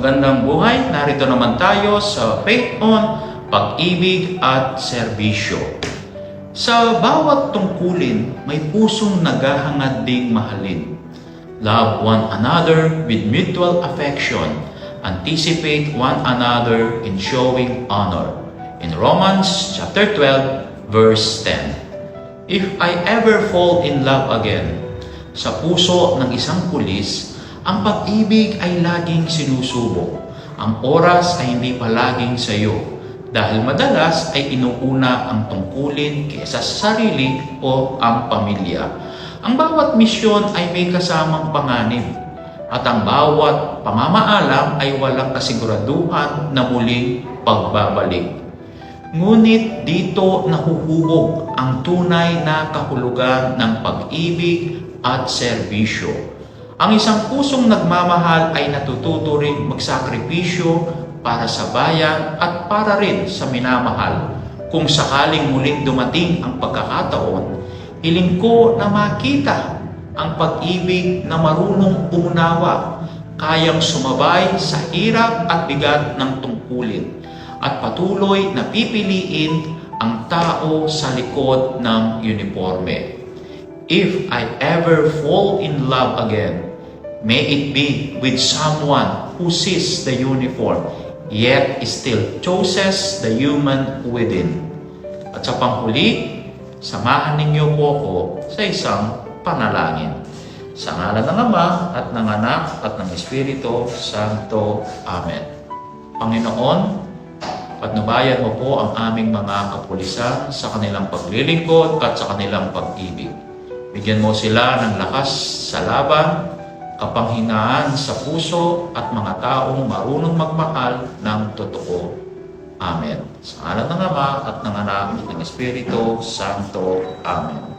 Magandang buhay, narito naman tayo sa Faith on Pag-ibig at Serbisyo. Sa bawat tungkulin, may pusong naghahangad ding mahalin. Love one another with mutual affection. Anticipate one another in showing honor. In Romans chapter 12, verse 10. If I ever fall in love again, sa puso ng isang pulis, ang pag-ibig ay laging sinusubok. Ang oras ay hindi palaging sa iyo dahil madalas ay inuuna ang tungkulin kaysa sa sarili o ang pamilya. Ang bawat misyon ay may kasamang panganib at ang bawat pamamaalam ay walang kasiguraduhan na muling pagbabalik. Ngunit dito nahuhubog ang tunay na kahulugan ng pag-ibig at serbisyo. Ang isang pusong nagmamahal ay natututo rin magsakripisyo para sa bayan at para rin sa minamahal. Kung sakaling muling dumating ang pagkakataon, hiling ko na makita ang pag-ibig na marunong umunawa, kayang sumabay sa hirap at bigat ng tungkulin, at patuloy na pipiliin ang tao sa likod ng uniforme. If I ever fall in love again, may it be with someone who sees the uniform, yet still chooses the human within. At sa panghuli, samahan ninyo po ako sa isang panalangin. Sa ngalan ng Ama at ng Anak at ng Espiritu Santo. Amen. Panginoon, patnubayan mo po ang aming mga kapulisan sa kanilang paglilingkod at sa kanilang pag-ibig. Bigyan mo sila ng lakas sa laban, kapanghinaan sa puso at mga taong marunong magmahal ng totoo. Amen. Sa ngalan ng Ama at ng Anak at ng Espiritu Santo. Amen.